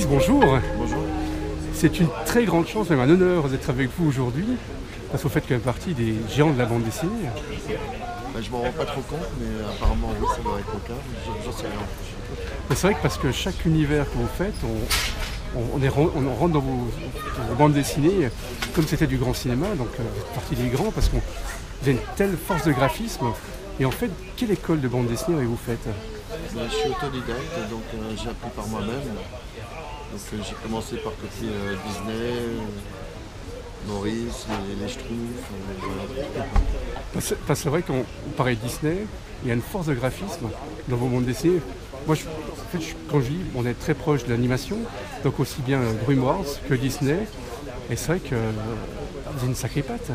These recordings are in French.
Fabrice, bonjour. Bonjour. C'est une très grande chance, même un honneur d'être avec vous aujourd'hui, parce que vous faites quand même partie des géants de la bande dessinée. Je m'en rends pas trop compte, mais apparemment oui, ça doit être le cas. J'en sais rien. Mais c'est vrai que parce que chaque univers que vous faites, on rentre dans vos bandes dessinées comme c'était du grand cinéma, donc vous faites partie des grands, parce que vous avez une telle force de graphisme. Et en fait, quelle école de bande dessinée avez-vous faite? Je suis autodidacte, donc j'ai appris par moi-même. Donc j'ai commencé par copier Disney, Maurice, les Schtroumpfs, voilà. Parce que c'est vrai qu'on parlait de Disney, il y a une force de graphisme dans vos bandes dessinées. Moi, quand je lis, on est très proche de l'animation, donc aussi bien DreamWorks que Disney. Et c'est vrai que vous avez une sacrée patte.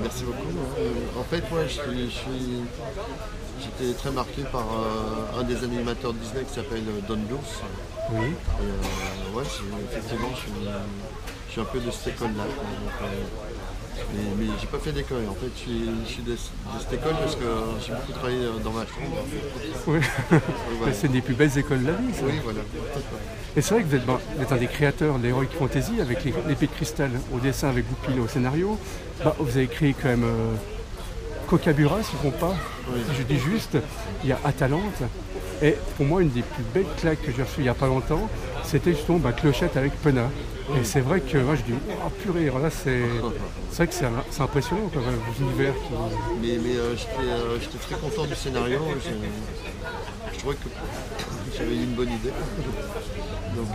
Merci beaucoup. En fait, moi, j'étais très marqué par un des animateurs de Disney qui s'appelle Don Bluth. Oui. Et effectivement, je suis un peu de cette école-là. Mais j'ai pas fait d'école. En fait, je suis de cette école parce que j'ai beaucoup travaillé dans ma chambre. Oui. Voilà. C'est une des plus belles écoles de la vie, ça. Oui, voilà. Et c'est vrai que vous êtes un des créateurs de l'Heroic Fantasy avec l'épée de cristal au dessin, avec Goupil au scénario. Vous avez créé quand même Kokabura, si je ne me trompe pas. Oui. Si je dis juste, il y a Atalante. Et pour moi, une des plus belles claques que j'ai reçues il n'y a pas longtemps, c'était justement Clochette avec Pena. Et c'est vrai que moi je dis, oh purée, alors là c'est vrai que c'est impressionnant quand même, vos univers qui. Mais j'étais très content du scénario. Je trouvais que j'avais eu une bonne idée. Donc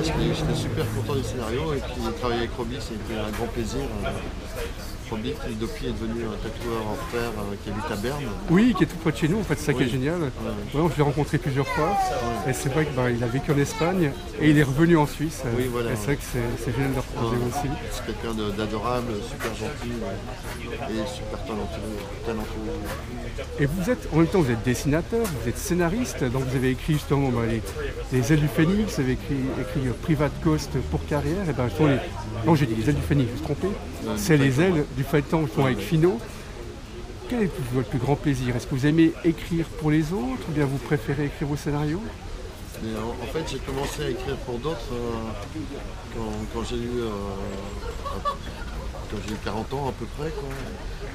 j'étais super content du scénario et puis travailler avec Roby, c'était un grand plaisir. Roby qui depuis est devenu un tatoueur en fer qui habite à Berne. Oui, qui est tout près de chez nous, en fait, c'est ça qui est Oui. génial. Ouais, je l'ai rencontré plusieurs fois. Et c'est vrai qu'il a vécu en Espagne et il est revenu en Suisse. Oui, voilà. Et c'est vrai que c'est génial de le retrouver aussi. C'est quelqu'un d'adorable, super gentil et super talentueux. Et vous êtes, en même temps, vous êtes dessinateur, vous êtes scénariste, donc vous avez écrit justement les Ailes du Phénix, vous avez écrit Private Ghost pour carrière, et justement non, j'ai dit les Ailes du Phénix, je me suis trompé, c'est les ailes du feuilleton justement avec Finot. Quel est votre plus grand plaisir? Est-ce que vous aimez écrire pour les autres ou bien vous préférez écrire vos scénarios? Mais en fait, j'ai commencé à écrire pour d'autres quand j'ai eu 40 ans à peu près, quoi.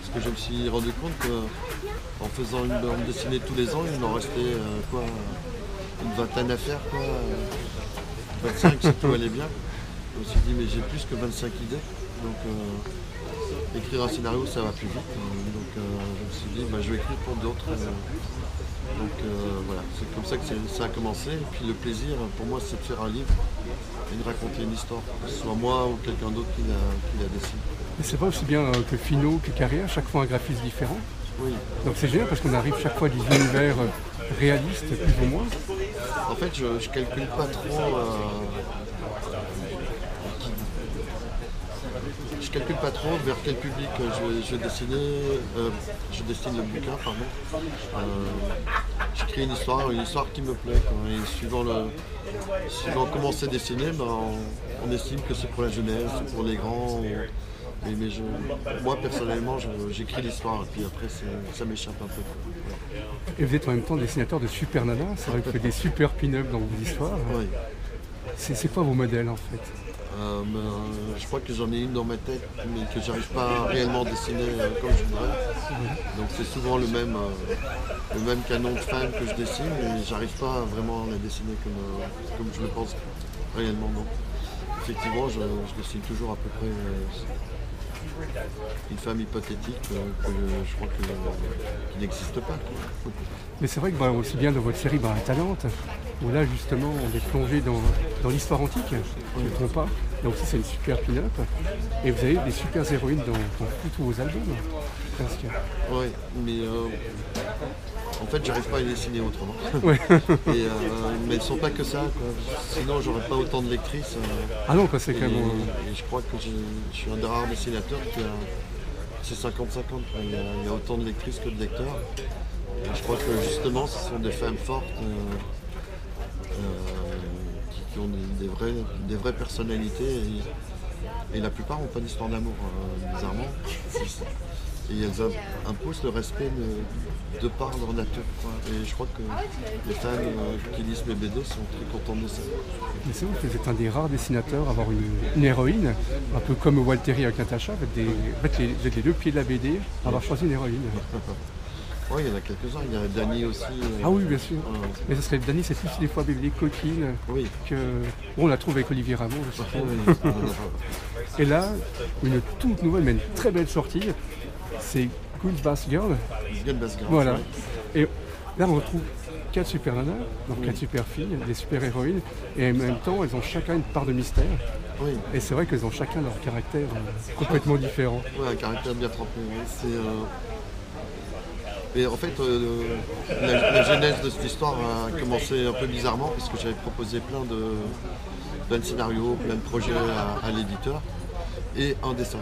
Parce que je me suis rendu compte qu'en faisant une bande dessinée tous les ans, il m'en restait une vingtaine à faire, quoi. 25 si tout allait bien. Je me suis dit mais j'ai plus que 25 idées. Donc écrire un scénario ça va plus vite. Donc je me suis dit je vais écrire pour d'autres. Voilà, c'est comme ça que ça a commencé. Et puis le plaisir pour moi c'est de faire un livre et de raconter une histoire, que ce soit moi ou quelqu'un d'autre qui la dessine. Et c'est vrai aussi bien que Finot que Carrière, chaque fois un graphisme différent. Oui. Donc c'est génial parce qu'on arrive chaque fois à des univers réalistes plus ou moins. En fait je calcule pas trop. Je calcule pas trop vers quel public je vais dessiner. Je dessine le bouquin, pardon. Je crée une histoire qui me plaît, quoi. Et suivant comment c'est dessiné, on estime que c'est pour la jeunesse, pour les grands. Moi personnellement, j'écris l'histoire et puis après ça m'échappe un peu. Et vous êtes en même temps dessinateur de super nanas, c'est vrai que vous faites des super pin-up dans vos histoires. Oui. C'est quoi vos modèles en fait? Je crois que j'en ai une dans ma tête, mais que j'arrive pas à réellement dessiner comme je voudrais. Donc c'est souvent le même canon de femme que je dessine, mais j'arrive pas vraiment à la dessiner comme je le pense réellement. Donc effectivement, je dessine toujours à peu près une femme hypothétique que je crois qui n'existe pas, quoi. Mais c'est vrai que aussi bien dans votre série Atalante, où là justement on est plongé dans l'histoire antique, je ne me trompe pas. Là aussi c'est une super pin-up. Et vous avez des super héroïnes dans tous vos albums. Presque. Oui, mais en fait j'arrive pas à les dessiner autrement. Ouais. Mais elles ne sont pas que ça, quoi. Sinon j'aurais pas autant de lectrices. Ah non, c'est quand même. Et je crois que je suis un des rares dessinateurs qui a. C'est 50-50. Il y a autant de lectrices que de lecteurs. Et je crois que justement ce sont des femmes fortes qui ont des vraies personnalités et la plupart n'ont pas d'histoire d'amour, bizarrement. et elles imposent le respect de par leur nature, quoi. Et je crois que les fans qui lisent mes BD sont très contents de ça. Mais c'est vrai que vous êtes un des rares dessinateurs à avoir une héroïne, un peu comme Walteri avec Natacha. Vous êtes les deux pieds de la BD à avoir choisi une héroïne. Oui, il y en a quelques-uns. Il y a Dany aussi. Ah oui, bien sûr. Mais ça serait Dany, c'est plus des fois BD coquine que. Bon, on la trouve avec Olivier Ramon, je suppose. Et là, une toute nouvelle, mais une très belle sortie, c'est Good Bass Girl. Good Bass Girl. Voilà. Et là, on retrouve 4 super nanas, donc 4 super filles, des super héroïnes, et en même temps, elles ont chacun une part de mystère. Oui. Et c'est vrai qu'elles ont chacun leur caractère complètement différent. Oui, un caractère bien trempé. Oui. Et en fait, la genèse de cette histoire a commencé un peu bizarrement, parce que j'avais proposé plein de scénarios, plein de projets à l'éditeur, et un dessin.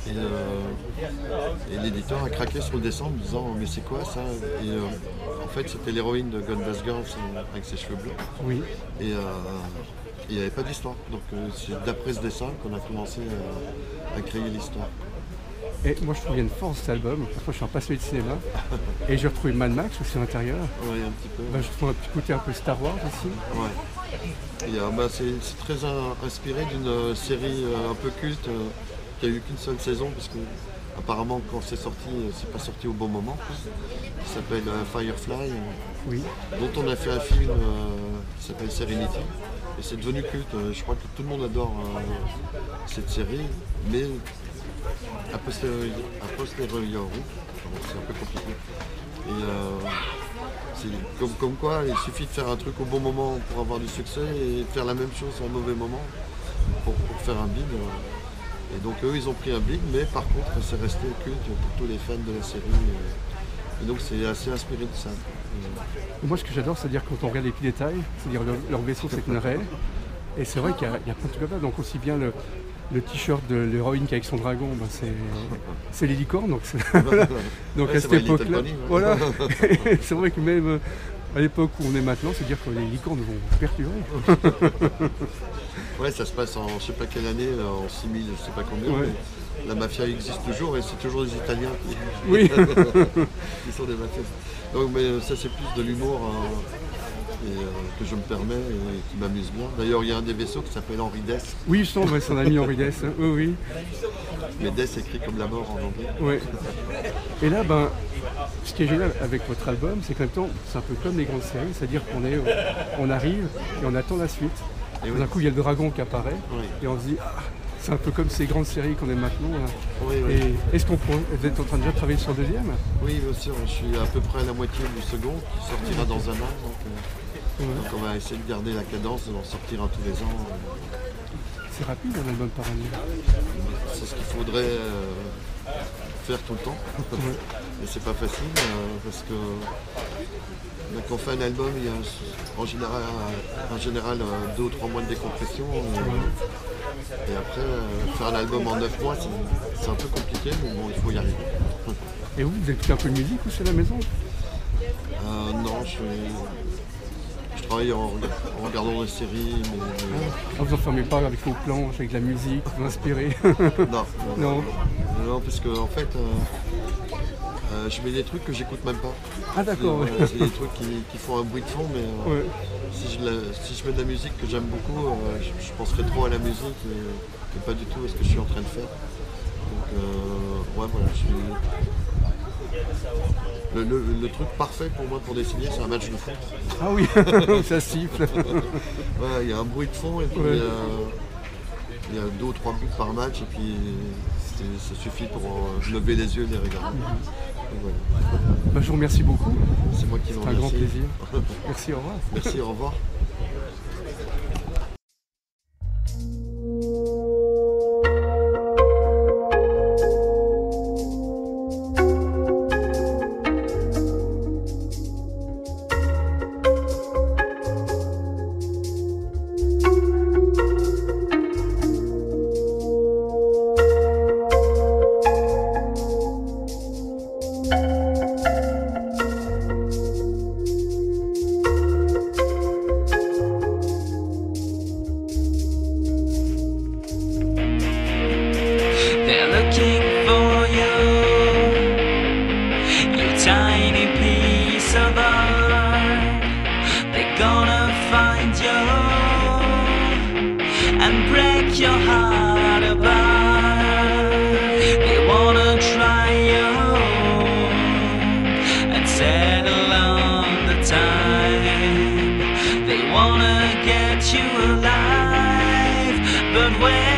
Et l'éditeur a craqué sur le dessin en me disant mais c'est quoi ça? Et en fait c'était l'héroïne de God Bless Girl avec ses cheveux bleus. Oui. Et il n'y avait pas d'histoire. Donc c'est d'après ce dessin qu'on a commencé à créer l'histoire. Et moi je trouve qu'il y a une force de cet album, parce que moi je suis un passionné de cinéma, et j'ai retrouvé Mad Max aussi à l'intérieur. Oui, un petit peu. Je trouve un petit côté un peu Star Wars aussi. Ouais. Et c'est très inspiré d'une série un peu culte qui a eu qu'une seule saison, parce que apparemment quand c'est sorti, c'est pas sorti au bon moment, qui s'appelle Firefly, dont on a fait un film qui s'appelle Serenity. Et c'est devenu culte. Je crois que tout le monde adore cette série, mais a posteriori, c'est un peu compliqué. Et c'est comme quoi il suffit de faire un truc au bon moment pour avoir du succès et de faire la même chose à un mauvais moment pour faire un big. Et donc eux ils ont pris un big, mais par contre c'est resté culte pour tous les fans de la série. Et donc c'est assez inspiré de ça. Moi ce que j'adore, c'est-à-dire quand on regarde les petits détails, c'est-à-dire leur vaisseau c'est une raie. Et c'est vrai qu'il y a plein de trucs comme ça, donc aussi bien le t-shirt de l'héroïne qui est avec son dragon, c'est les licornes. Donc à cette époque-là, voilà. C'est vrai que même à l'époque où on est maintenant, c'est dire que les licornes vont perturber. Ouais, ça se passe en je sais pas quelle année, en 6000, je sais pas combien. Ouais. Mais la mafia existe toujours et c'est toujours les Italiens qui sont des mafieux. Donc, mais ça c'est plus de l'humour que je me permets et qui m'amuse bien. D'ailleurs, il y a un des vaisseaux qui s'appelle Henri Dess. Oui, je sens son ami Henri Dess. Oui. Mais Dess écrit comme la mort en anglais. Oui. Et là, ce qui est génial avec votre album, c'est qu'en même temps, c'est un peu comme les grandes séries, c'est-à-dire qu'on arrive et on attend la suite. Et d'un coup, il y a le dragon qui apparaît et on se dit, c'est un peu comme ces grandes séries qu'on aime maintenant. Oui. Et est-ce vous êtes en train de déjà travailler sur le deuxième? Oui, bien sûr. Je suis à peu près à la moitié du second qui sortira dans un an. Donc on va essayer de garder la cadence, d'en sortir un tous les ans. C'est rapide un album par année. C'est ce qu'il faudrait faire tout le temps. Mais c'est pas facile parce que quand on fait un album, il y a en général 2 ou 3 mois de décompression. Et après, faire un album en 9 mois, c'est un peu compliqué, mais bon, il faut y arriver. Et vous écoutez un peu de musique aussi à la maison? Non, je travaille en regardant des séries. Vous n'enfermez pas avec vos planches, avec de la musique, vous inspirez? Non, parce que en fait, je mets des trucs que j'écoute même pas. Ah d'accord. C'est des trucs qui font un bruit de fond, mais si je mets de la musique que j'aime beaucoup, je penserai trop à la musique et pas du tout à ce que je suis en train de faire. Donc voilà, le truc parfait pour moi pour dessiner, c'est un match de foot. Ah oui, ça siffle. Il y a un bruit de fond et puis il y a 2 ou 3 buts par match et puis ça suffit pour lever les yeux et les regarder. Voilà. Je vous remercie beaucoup. C'est moi qui vous remercie. C'est un grand plaisir. Merci, au revoir. Merci, au revoir. But when